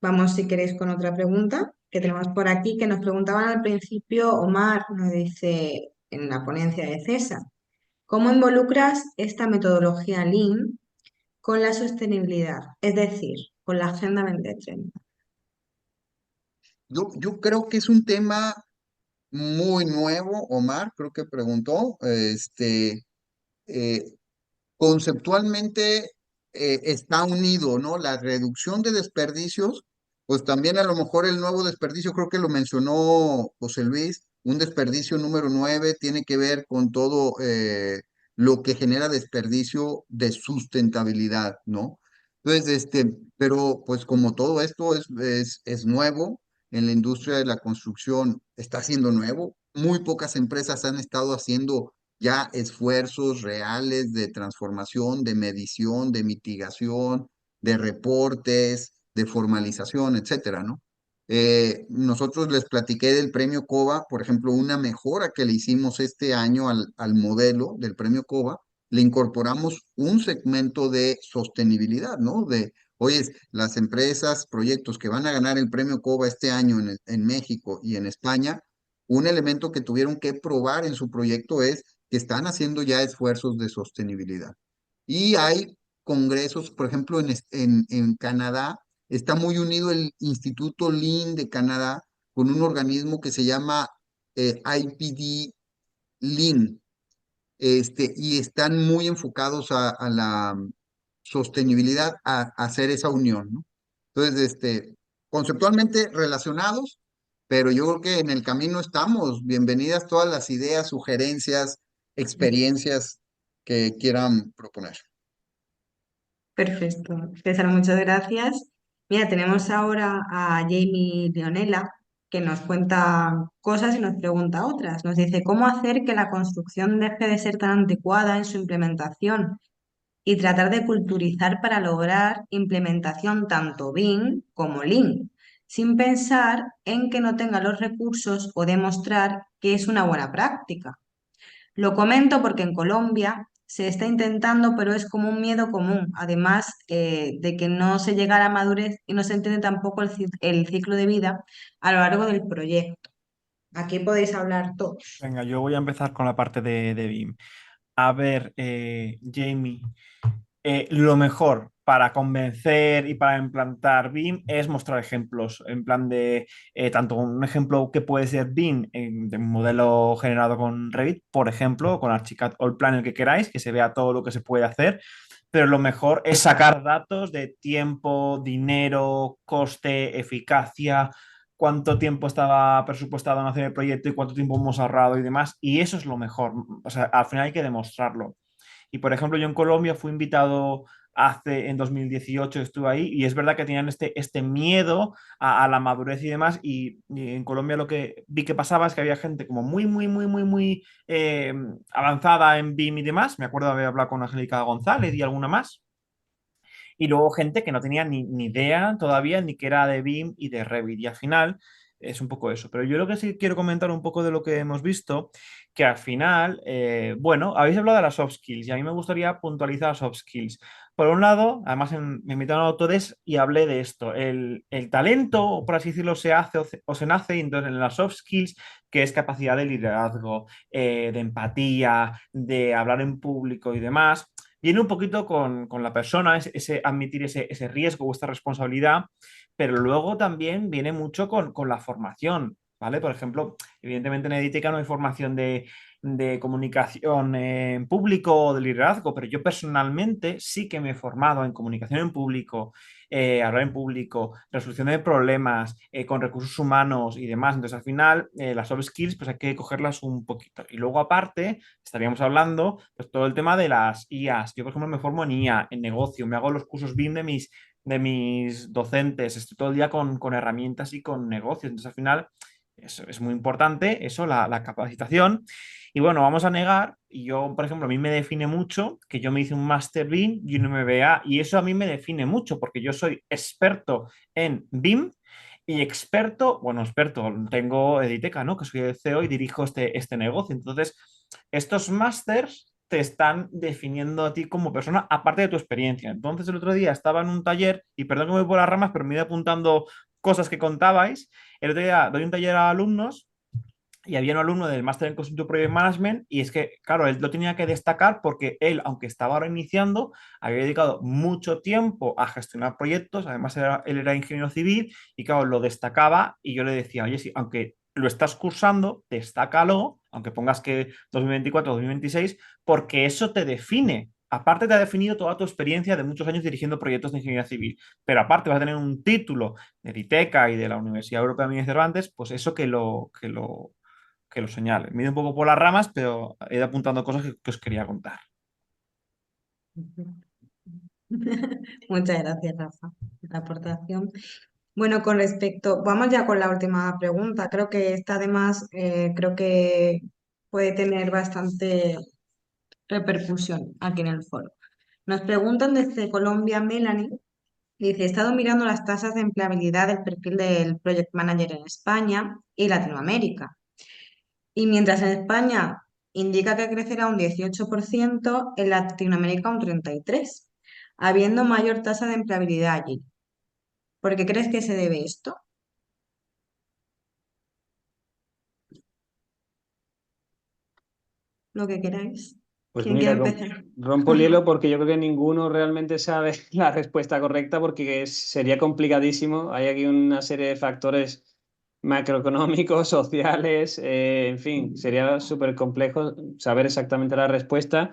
Vamos, si queréis, con otra pregunta que tenemos por aquí, que nos preguntaban al principio, Omar nos dice en la ponencia de César, ¿cómo involucras esta metodología Lean con la sostenibilidad? Es decir, con la Agenda 2030. Yo creo que es un tema muy nuevo, Omar, creo que preguntó, eh, conceptualmente está unido, ¿no? La reducción de desperdicios, pues también a lo mejor el nuevo desperdicio, creo que lo mencionó José Luis, un desperdicio número 9 tiene que ver con todo lo que genera desperdicio de sustentabilidad, ¿no? Entonces, pero pues como todo esto es nuevo en la industria de la construcción, está siendo nuevo, muy pocas empresas han estado haciendo ya esfuerzos reales de transformación, de medición, de mitigación, de reportes, de formalización, etcétera, ¿no? Nosotros les platiqué del premio COBA, por ejemplo, una mejora que le hicimos este año al modelo del premio COBA, le incorporamos un segmento de sostenibilidad, ¿no? Oye, las empresas, proyectos que van a ganar el premio COBA este año en México y en España, un elemento que tuvieron que probar en su proyecto es que están haciendo ya esfuerzos de sostenibilidad. Y hay congresos, por ejemplo, en Canadá, está muy unido el Instituto Lean de Canadá con un organismo que se llama IPD Lean, y están muy enfocados a la sostenibilidad, a hacer esa unión, ¿no? Entonces, conceptualmente relacionados, pero yo creo que en el camino estamos. Bienvenidas todas las ideas, sugerencias, experiencias que quieran proponer. Perfecto. César, muchas gracias. Mira, tenemos ahora a Jamie Leonela, que nos cuenta cosas y nos pregunta otras. Nos dice, ¿cómo hacer que la construcción deje de ser tan anticuada en su implementación y tratar de culturizar para lograr implementación tanto BIM como Lean, sin pensar en que no tenga los recursos o demostrar que es una buena práctica? Lo comento porque en Colombia se está intentando, pero es como un miedo común, además de que no se llega a la madurez y no se entiende tampoco el ciclo de vida a lo largo del proyecto. Aquí podéis hablar todos. Venga, yo voy a empezar con la parte de BIM. A ver, Jamie, lo mejor para convencer y para implantar BIM es mostrar ejemplos, en plan de tanto un ejemplo que puede ser BIM de un modelo generado con Revit, por ejemplo, con Archicad o el plan el que queráis, que se vea todo lo que se puede hacer, pero lo mejor es sacar datos de tiempo, dinero, coste, eficacia, cuánto tiempo estaba presupuestado en hacer el proyecto y cuánto tiempo hemos ahorrado y demás, y eso es lo mejor. O sea, al final hay que demostrarlo. Y por ejemplo, yo en Colombia fui invitado en 2018, estuve ahí, y es verdad que tenían este miedo a la madurez y demás. Y en Colombia lo que vi que pasaba es que había gente como muy, muy, muy, muy, muy avanzada en BIM y demás. Me acuerdo de haber hablado con Angélica González y alguna más. Y luego gente que no tenía ni idea todavía ni que era de BIM y de Revit. Y al final es un poco eso. Pero yo lo que sí quiero comentar un poco de lo que hemos visto, que al final, bueno, habéis hablado de las soft skills y a mí me gustaría puntualizar las soft skills. Por un lado, además me invitaron a Autodesk y hablé de esto. El talento, por así decirlo, se hace o se nace, y entonces en las soft skills, que es capacidad de liderazgo, de empatía, de hablar en público y demás, viene un poquito con la persona, admitir ese riesgo o esta responsabilidad, pero luego también viene mucho con la formación, ¿vale? Por ejemplo, evidentemente en Editica no hay formación de comunicación en público o de liderazgo, pero yo personalmente sí que me he formado en comunicación en público, hablar en público, resolución de problemas, con recursos humanos y demás. Entonces, al final, las soft skills, pues hay que cogerlas un poquito. Y luego, aparte, estaríamos hablando, pues todo el tema de las IAs. Yo, por ejemplo, me formo en IA, en negocio, me hago los cursos BIM de mis docentes, estoy todo el día con herramientas y con negocios. Entonces, al final, eso es muy importante, eso, la capacitación. Y bueno, vamos a negar, y yo, por ejemplo, a mí me define mucho que yo me hice un Master BIM y un MBA, y eso a mí me define mucho porque yo soy experto en BIM y experto, bueno, experto, tengo Editeca, ¿no? Que soy el CEO y dirijo este negocio. Entonces, estos másters te están definiendo a ti como persona, aparte de tu experiencia. Entonces, el otro día estaba en un taller, y perdón que me voy por las ramas, pero me iba apuntando cosas que contabais. El otro día doy un taller a alumnos y había un alumno del máster en Consulting Project Management, y es que, claro, él lo tenía que destacar porque él, aunque estaba ahora iniciando, había dedicado mucho tiempo a gestionar proyectos. Además él era ingeniero civil y, claro, lo destacaba, y yo le decía, oye, sí, aunque lo estás cursando, destácalo, aunque pongas que 2024, 2026, porque eso te define. Aparte te ha definido toda tu experiencia de muchos años dirigiendo proyectos de ingeniería civil, pero aparte vas a tener un título de ITECA y de la Universidad Europea de Miguel Cervantes, pues eso que lo señale. Me he ido un poco por las ramas, pero he ido apuntando cosas que os quería contar. Muchas gracias, Rafa, por la aportación. Bueno, con respecto, vamos ya con la última pregunta. Creo que esta además, creo que puede tener bastante repercusión aquí en el foro. Nos preguntan desde Colombia, Melanie, dice, he estado mirando las tasas de empleabilidad del perfil del Project Manager en España y Latinoamérica. Y mientras en España indica que crecerá un 18%, en Latinoamérica un 33%, habiendo mayor tasa de empleabilidad allí. ¿Por qué crees que se debe esto? Lo que queráis. Pues ¿Quién quiere mira, empezar? rompo el hielo porque yo creo que ninguno realmente sabe la respuesta correcta porque sería complicadísimo. Hay aquí una serie de factores macroeconómicos, sociales, en fin, sería súper complejo saber exactamente la respuesta.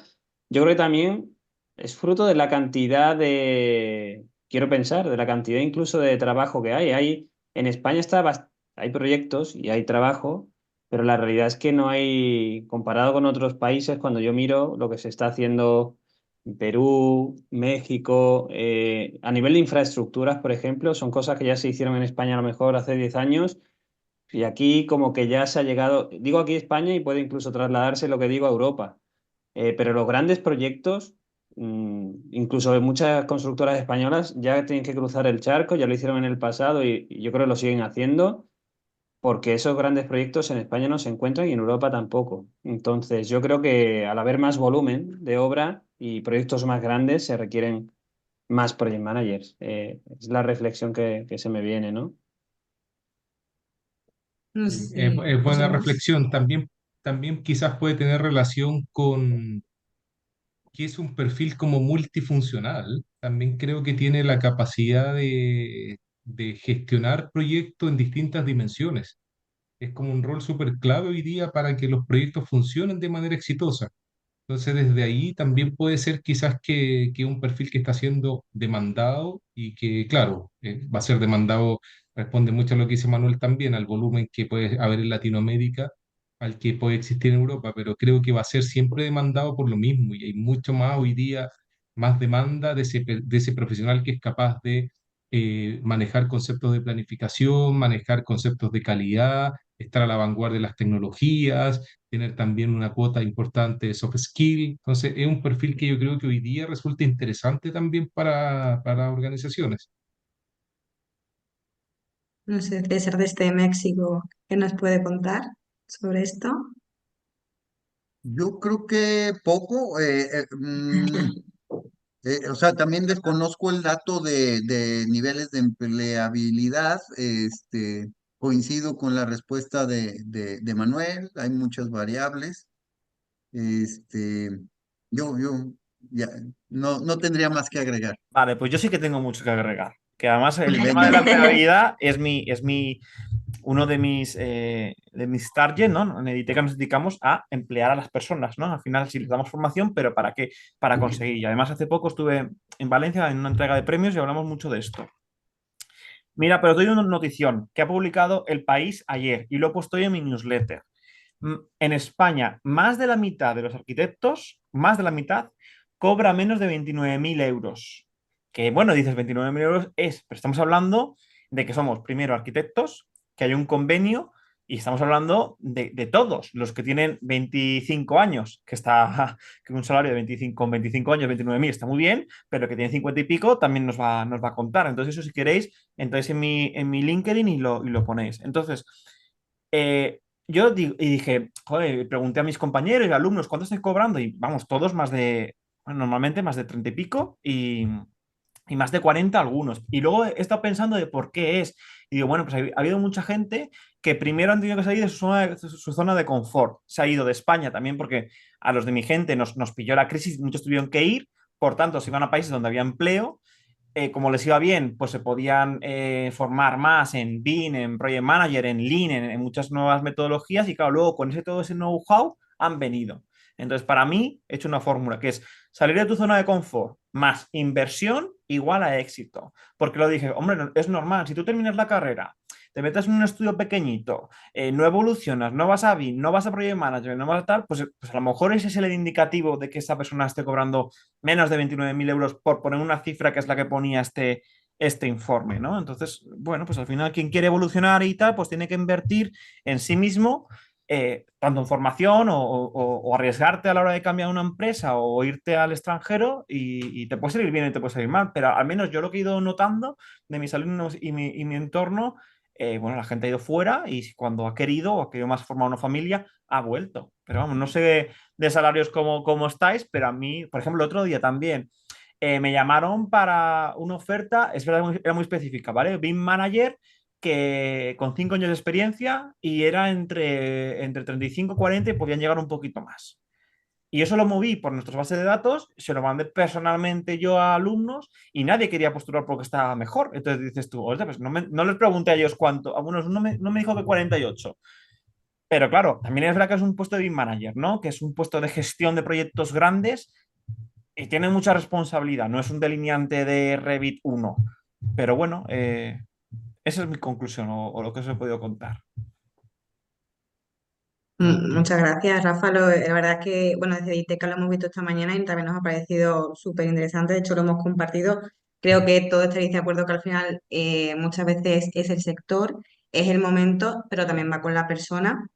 Yo creo que también es fruto de la cantidad quiero pensar, de la cantidad incluso de trabajo que hay. En España hay proyectos y hay trabajo, pero la realidad es que no hay, comparado con otros países, cuando yo miro lo que se está haciendo en Perú, México, a nivel de infraestructuras, por ejemplo, son cosas que ya se hicieron en España a lo mejor hace 10 años, y aquí como que ya se ha llegado, digo aquí España y puede incluso trasladarse lo que digo a Europa. Pero los grandes proyectos, incluso muchas constructoras españolas ya tienen que cruzar el charco, ya lo hicieron en el pasado y yo creo que lo siguen haciendo porque esos grandes proyectos en España no se encuentran y en Europa tampoco. Entonces, yo creo que al haber más volumen de obra y proyectos más grandes, se requieren más project managers. Es la reflexión que se me viene, ¿no? No sé si Es José buena más. reflexión. También quizás puede tener relación con que es un perfil como multifuncional. También creo que tiene la capacidad de gestionar proyectos en distintas dimensiones. Es como un rol súper clave hoy día para que los proyectos funcionen de manera exitosa. Entonces, desde ahí también puede ser quizás que un perfil que está siendo demandado y que, claro, va a ser demandado, responde mucho a lo que dice Manuel también, al volumen que puede haber en Latinoamérica, al que puede existir en Europa, pero creo que va a ser siempre demandado por lo mismo y hay mucho más hoy día, más demanda de ese profesional que es capaz de manejar conceptos de planificación, manejar conceptos de calidad, estar a la vanguardia de las tecnologías, tener también una cuota importante de soft skill. Entonces, es un perfil que yo creo que hoy día resulta interesante también para organizaciones. No sé, César desde México, ¿qué nos puede contar sobre esto? Yo creo que poco, o sea, también desconozco el dato de niveles de empleabilidad. Coincido con la respuesta de Manuel, hay muchas variables. Este, yo ya no tendría más que agregar. Vale, pues yo sí que tengo mucho que agregar. Que además el tema de Venga, la empleabilidad uno de mis targets, ¿no? En Editeca nos dedicamos a emplear a las personas, ¿no? Al final sí les damos formación, pero ¿para qué? Para conseguir. Y además hace poco estuve en Valencia en una entrega de premios y hablamos mucho de esto. Mira, pero te doy una notición que ha publicado El País ayer y lo he puesto hoy en mi newsletter. En España, más de la mitad de los arquitectos, más de la mitad, cobra menos de 29.000 euros. Que bueno, dices 29.000 euros pero estamos hablando de que somos primero arquitectos, que hay un convenio y estamos hablando de todos los que tienen 25 años, que está que un salario de 25, con 25 años, 29.000 está muy bien, pero que tiene 50 y pico también nos va a contar. Entonces, eso si queréis, entráis en mi LinkedIn y lo ponéis. Entonces, y dije, joder, pregunté a mis compañeros y alumnos cuánto estoy cobrando y vamos, todos bueno, normalmente más de 30 y pico y más de 40 algunos. Y luego he estado pensando de por qué es. Y digo, bueno, pues ha habido mucha gente que primero han tenido que salir de su zona de confort. Se ha ido de España también porque a los de mi gente nos pilló la crisis, muchos tuvieron que ir, por tanto, se iban a países donde había empleo. Como les iba bien, pues se podían formar más en BIM, en Project Manager, en Lean, en muchas nuevas metodologías y claro, luego con todo ese know-how han venido. Entonces, para mí, he hecho una fórmula que es salir de tu zona de confort más inversión igual a éxito. Porque lo dije, hombre, es normal, si tú terminas la carrera, te metes en un estudio pequeñito, no evolucionas, no vas a BIM, no vas a Project Manager, no vas a tal, pues a lo mejor ese es el indicativo de que esta persona esté cobrando menos de 29.000 euros por poner una cifra que es la que ponía este informe, ¿no? Entonces, bueno, pues al final quien quiere evolucionar y tal, pues tiene que invertir en sí mismo, tanto en formación o arriesgarte a la hora de cambiar una empresa o irte al extranjero y te puede salir bien y te puede salir mal, pero al menos yo lo que he ido notando de mis alumnos y mi entorno, bueno, la gente ha ido fuera y cuando ha querido o ha querido más formar una familia, ha vuelto. Pero vamos, no sé de salarios como estáis, pero a mí, por ejemplo, el otro día también me llamaron para una oferta, es verdad, era muy específica, ¿vale? BIM Manager que con 5 años de experiencia y era entre 35 y 40 y podían llegar un poquito más. Y eso lo moví por nuestras bases de datos, se lo mandé personalmente yo a alumnos y nadie quería postular porque estaba mejor. Entonces dices tú, oye, pues no les pregunté a ellos cuánto, algunos no me dijo que 48. Pero claro, también es verdad que es un puesto de BIM Manager, ¿no? Que es un puesto de gestión de proyectos grandes y tiene mucha responsabilidad. No es un delineante de Revit 1. Pero bueno, esa es mi conclusión o lo que os he podido contar. Muchas gracias, Rafa. La verdad que, bueno, desde ITECA lo hemos visto esta mañana y también nos ha parecido súper interesante. De hecho, lo hemos compartido. Creo que todos estaréis de acuerdo que al final muchas veces es el sector, es el momento, pero también va con la persona,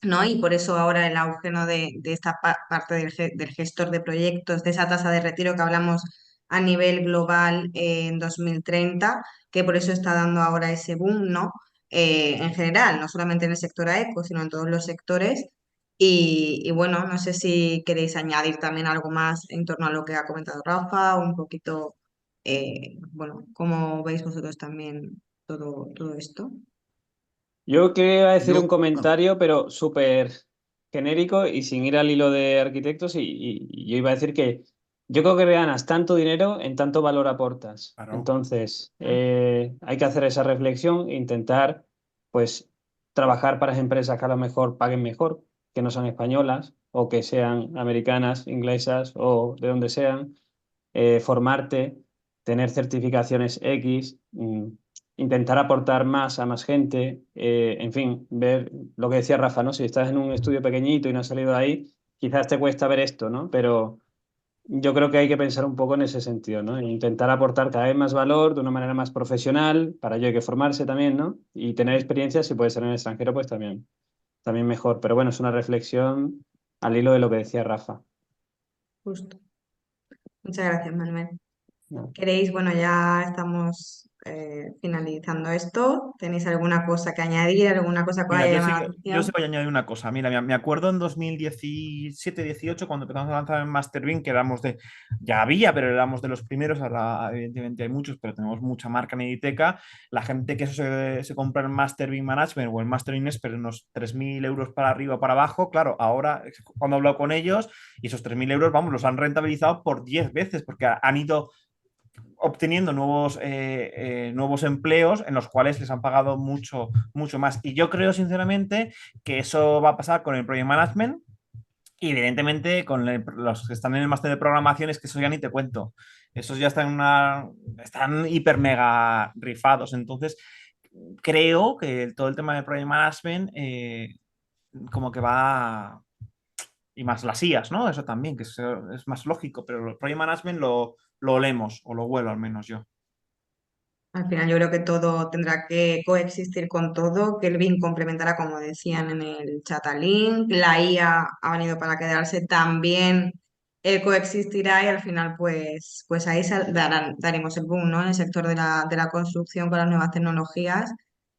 ¿no? Y por eso ahora el auge, ¿no? de esta parte del gestor de proyectos, de esa tasa de retiro que hablamos a nivel global en 2030, que por eso está dando ahora ese boom, ¿no? En general, no solamente en el sector AECO, sino en todos los sectores. Y bueno, no sé si queréis añadir también algo más en torno a lo que ha comentado Rafa, o un poquito, bueno, cómo veis vosotros también todo esto. Yo quería decir un yo, ah, comentario, pero súper genérico y sin ir al hilo de arquitectos. Y yo iba a decir que yo creo que ganas tanto dinero en tanto valor aportas. Claro. Entonces, hay que hacer esa reflexión e intentar, pues, trabajar para empresas que a lo mejor paguen mejor, que no sean españolas o que sean americanas, inglesas o de donde sean, formarte, tener certificaciones X. intentar aportar más a más gente, en fin, ver lo que decía Rafa, ¿no? Si estás en un estudio pequeñito y no has salido de ahí, quizás te cuesta ver esto, ¿no? Pero yo creo que hay que pensar un poco en ese sentido, ¿no? E intentar aportar cada vez más valor de una manera más profesional, para ello hay que formarse también, ¿no? Y tener experiencia, si puede ser en el extranjero, pues también mejor. Pero bueno, es una reflexión al hilo de lo que decía Rafa. Justo. Muchas gracias, Manuel. ¿No? ¿Queréis? Bueno, ya estamos finalizando esto. ¿Tenéis alguna cosa que añadir? ¿Alguna cosa que os Mira, haya yo sí, llamado la yo sí atención? voy a añadir una cosa. Mira, me acuerdo en 2017-18, cuando empezamos a lanzar en Masterbeam, que éramos ya había, pero éramos de los primeros. Ahora, evidentemente, hay muchos, pero tenemos mucha marca en Editeca. La gente que se compra el Masterbeam Management o el Masterbeam Expert, unos 3.000 euros para arriba o para abajo. Claro, ahora, cuando he hablado con ellos, y esos 3.000 euros, vamos, los han rentabilizado por 10 veces, porque han ido obteniendo nuevos empleos en los cuales les han pagado mucho, mucho más. Y yo creo, sinceramente, que eso va a pasar con el Project Management y, evidentemente, con los que están en el máster de programación, es que eso ya ni te cuento. Esos ya están hiper mega rifados. Entonces, creo que todo el tema de Project Management como que va... Y más las IAs, ¿no? Eso también, que es más lógico, pero el Project Management lo olemos, o lo huelo al menos yo. Al final yo creo que todo tendrá que coexistir con todo, que el BIM complementará, como decían en el Chatalink, la IA ha venido para quedarse también, coexistirá y al final pues ahí daremos el boom, ¿no? En el sector de la construcción con las nuevas tecnologías,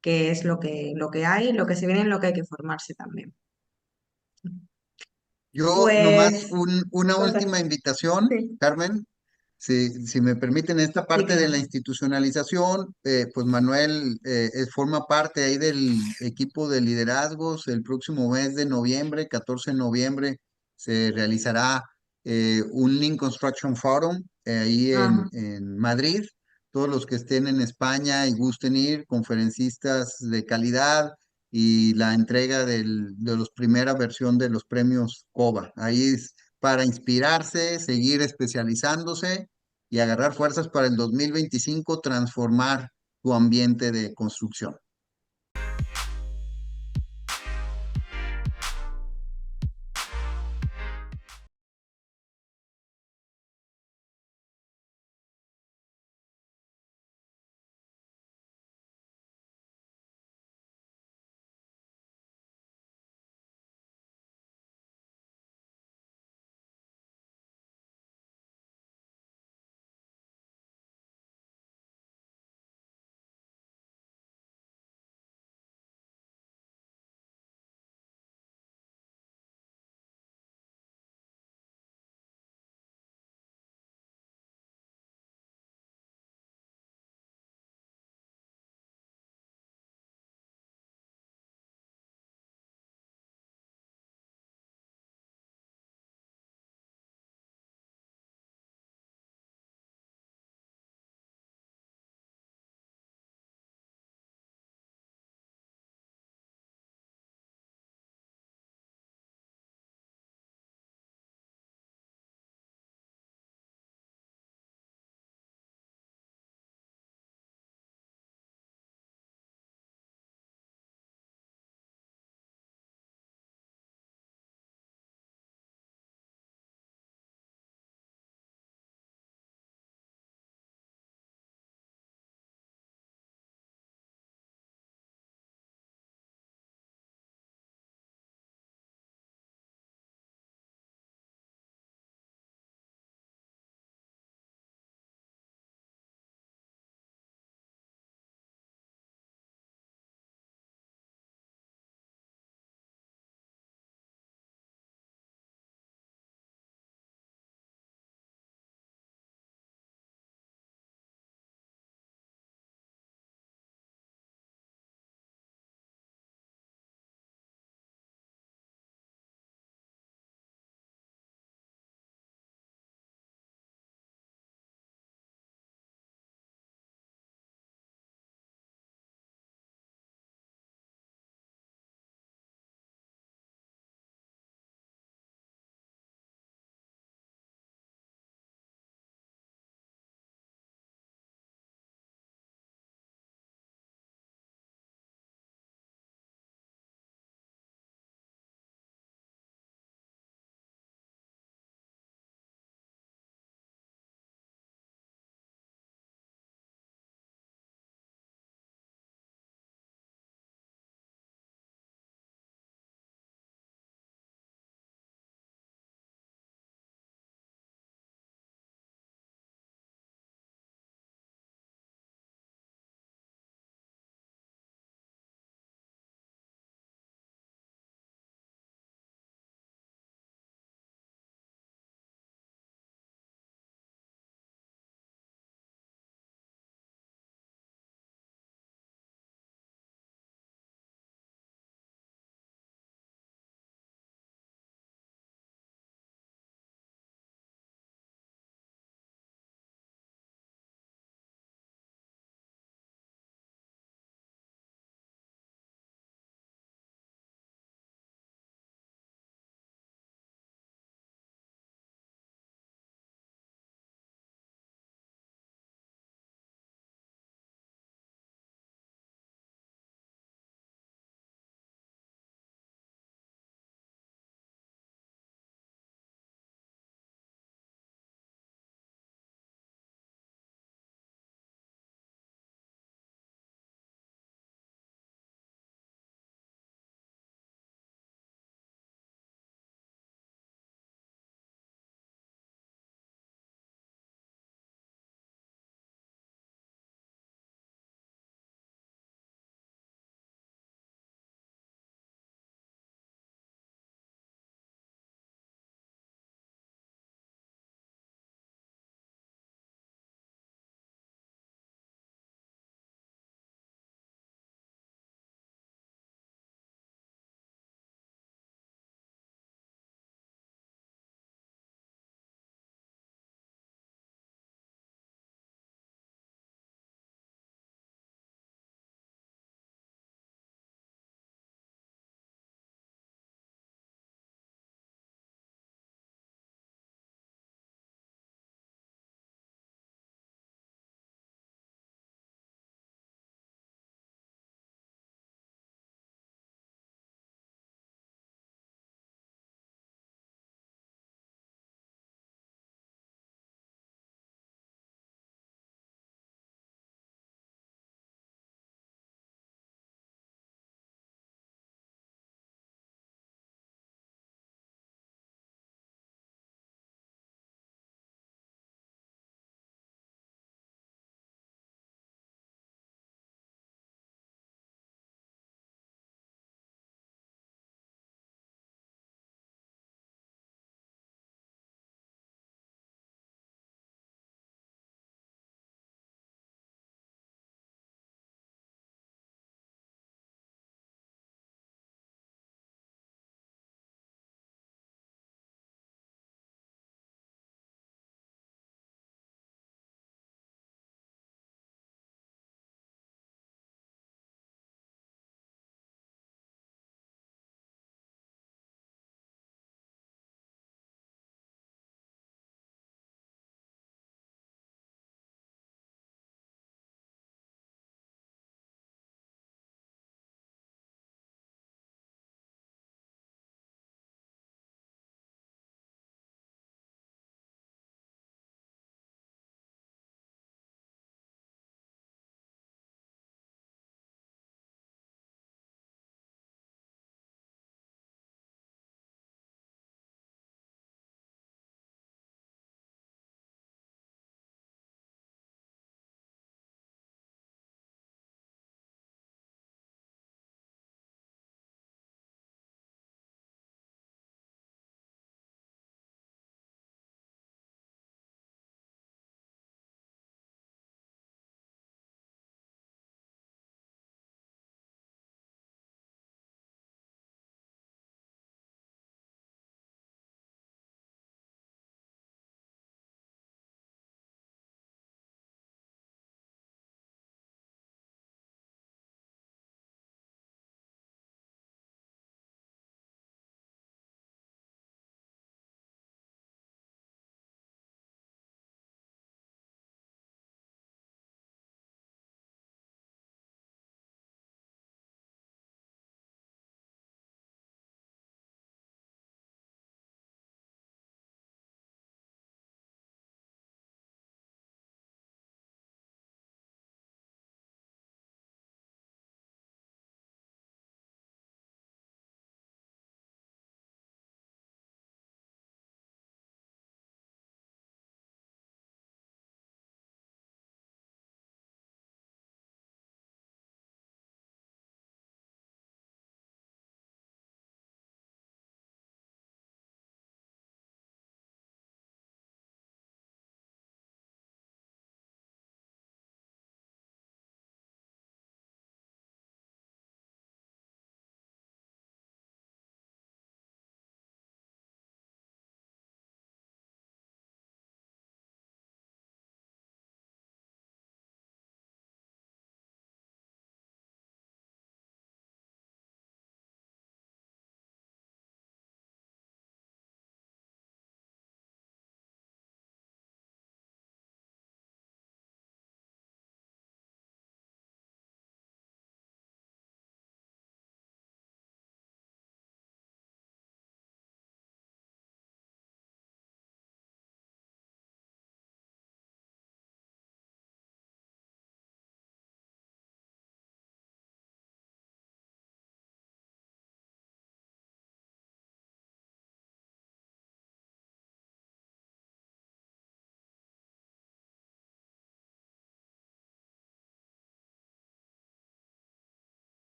que es lo que hay, lo que se viene, en lo que hay que formarse también. Yo nomás Pues, una cuéntanos. última invitación, Sí, Carmen, si me permiten, esta sí, parte de la claro. institucionalización, pues Manuel forma parte ahí del equipo de liderazgos. El próximo mes de noviembre, 14 de noviembre, se realizará un Lean Construction Forum ahí Ajá. en Madrid. Todos los que estén en España y gusten ir, conferencistas de calidad y la entrega de los primera versión de los premios COBA. Ahí es para inspirarse, seguir especializándose y agarrar fuerzas para el 2025, transformar tu ambiente de construcción.